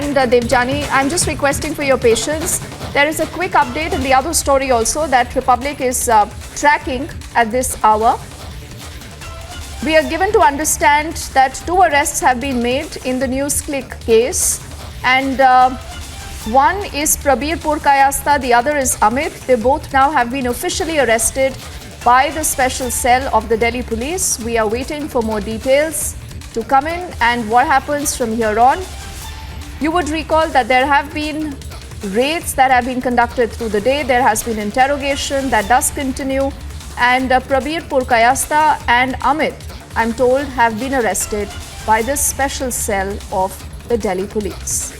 and Devjani, I'm just requesting for your patience. There is a quick update in the other story also that Republic is tracking at this hour. We are given to understand that 2 arrests have been made in the NewsClick case, and one is Prabir Purkayastha, the other is Amit. They both now have been officially arrested by the special cell of the Delhi police. We are waiting for more details to come in and what happens from here on. You would recall that there have been raids that have been conducted through the day. There has been interrogation that does continue, and Prabir Purkayastha and Amit, I'm told, have been arrested by the special cell of the Delhi police.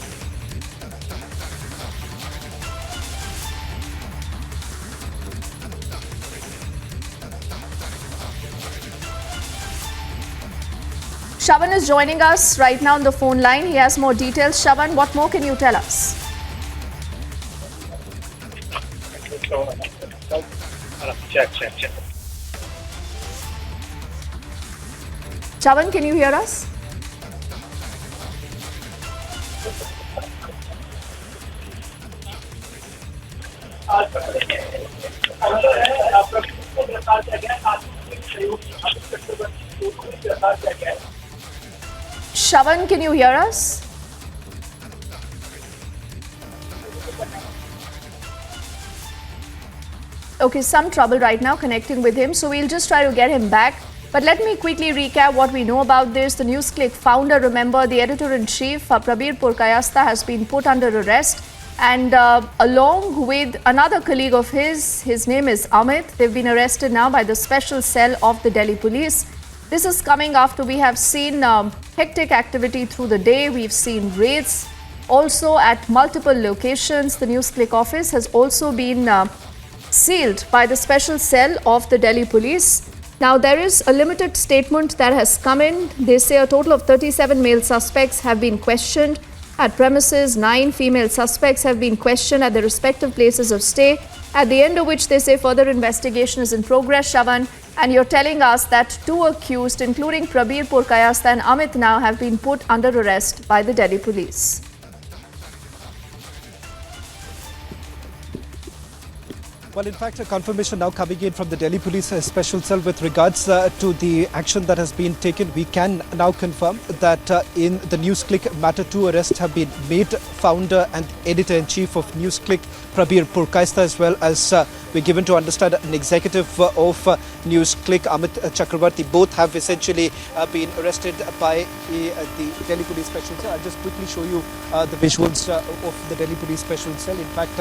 Shravan is joining us right now on the phone line. He has more details. Shravan, what more can you tell us? Shravan, can you hear us? Shravan, can you hear us? Okay, some trouble right now connecting with him, so we'll just try to get him back. But let me quickly recap what we know about this. The NewsClick founder, remember, the editor-in-chief, Prabir Purkayastha, has been put under arrest. And along with another colleague of his name is Amit, they've been arrested now by the special cell of the Delhi police. This is coming after we have seen hectic activity through the day. We've seen raids also at multiple locations. The NewsClick office has also been sealed by the special cell of the Delhi police. Now, there is a limited statement that has come in. They say a total of 37 male suspects have been questioned at premises. 9 female suspects have been questioned at their respective places of stay, at the end of which they say further investigation is in progress, Shravan. And you're telling us that 2 accused, including Prabir Purkayastha and Amit, now have been put under arrest by the Delhi police. Well, in fact, a confirmation now coming in from the Delhi Police Special Cell with regards to the action that has been taken. We can now confirm that in the NewsClick matter, 2 arrests have been made. Founder and editor-in-chief of NewsClick, Prabir Purkayastha, as well as we're given to understand an executive of NewsClick, Amit Chakravarti. Both have essentially been arrested by the Delhi Police Special Cell. I'll just quickly show you the visuals of the Delhi Police Special Cell. In fact,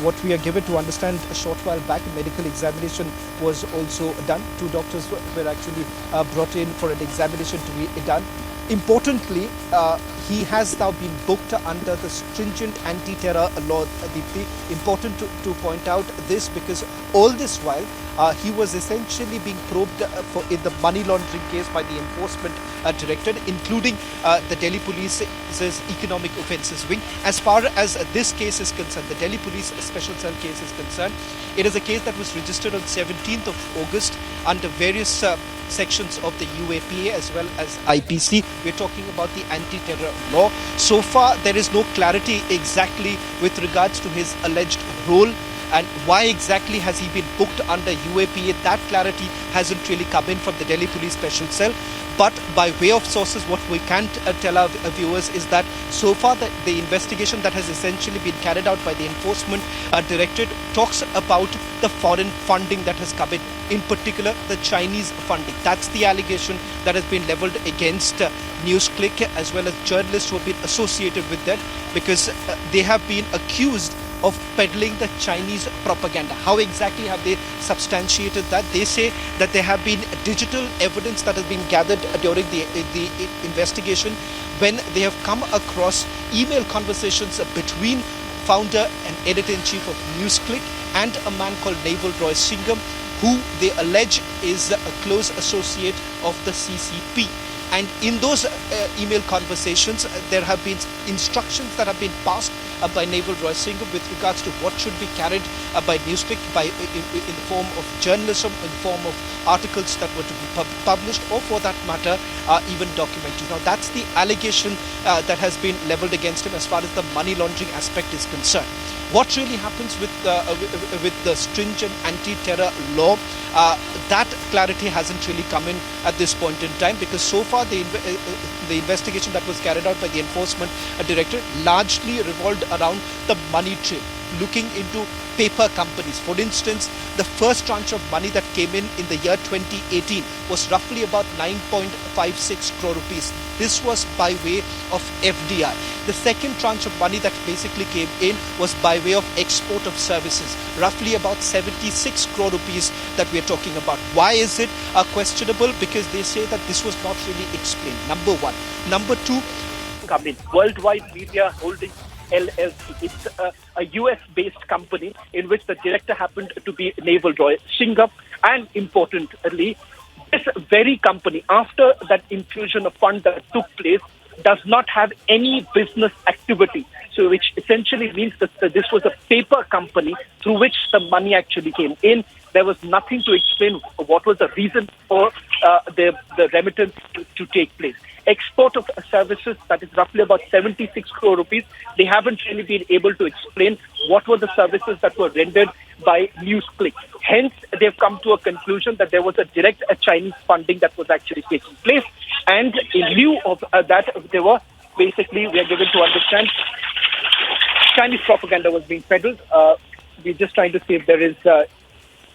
what we are given to understand, a short while back, a medical examination was also done. 2 doctors were actually brought in for an examination to be done. Importantly, he has now been booked under the stringent anti-terror law. Deeply important to point out this, because all this while he was essentially being probed in the money laundering case by the enforcement directorate, including the Delhi Police's economic offences wing. As far as this case is concerned, the Delhi Police Special Cell case is concerned, it is a case that was registered on 17th of August under various sections of the UAPA as well as IPC. We're talking about the anti-terror law. So far, there is no clarity exactly with regards to his alleged role and why exactly has he been booked under UAPA. That clarity hasn't really come in from the Delhi Police Special Cell. But by way of sources, what we can tell our viewers is that so far the investigation that has essentially been carried out by the enforcement directorate talks about the foreign funding that has come in particular the Chinese funding. That's the allegation that has been leveled against NewsClick as well as journalists who have been associated with that, because they have been accused of peddling the Chinese propaganda. How exactly have they substantiated that? They say that there have been digital evidence that has been gathered during the investigation when they have come across email conversations between founder and editor-in-chief of NewsClick and a man called Naval Roy Singham, who they allege is a close associate of the CCP. And in those email conversations, there have been instructions that have been passed by Naval Roy Singham with regards to what should be carried by NewsClick in the form of journalism, in the form of articles that were to be published, or for that matter, even documentaries. Now, that's the allegation that has been leveled against him as far as the money laundering aspect is concerned. What really happens with the stringent anti-terror law, that clarity hasn't really come in at this point in time, because so far the investigation that was carried out by the Enforcement Directorate largely revolved around the money trail, looking into paper companies. For instance, the first tranche of money that came in the year 2018 was roughly about 9.56 crore rupees. This was by way of FDI. The second tranche of money that basically came in was by way of export of services, roughly about 76 crore rupees that we are talking about. Why is it questionable? Because they say that this was not really explained, number one. Number two, Worldwide Media Holdings LLC. It's a US-based company in which the director happened to be Naval Roy Singham, and importantly, this very company, after that infusion of fund that took place, does not have any business activity. So which essentially means that this was a paper company through which the money actually came in. There was nothing to explain what was the reason for the remittance to take place. Export of services, that is roughly about 76 crore rupees. They haven't really been able to explain what were the services that were rendered by NewsClick. Hence, they've come to a conclusion that there was a direct Chinese funding that was actually taking place. And in lieu of that, there were basically, we are given to understand, Chinese propaganda was being peddled. We're just trying to see if there is,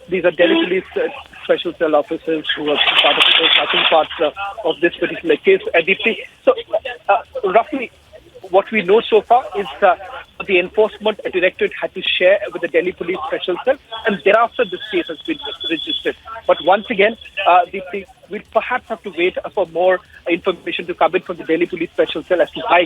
these are Delhi Police special cell officers who are part of the starting parts of this particular case. So, roughly, what we know so far is the Enforcement Directorate had to share with the Delhi Police Special Cell, and thereafter this case has been registered. But once again, we'll perhaps have to wait for more information to come in from the Delhi Police Special Cell as to why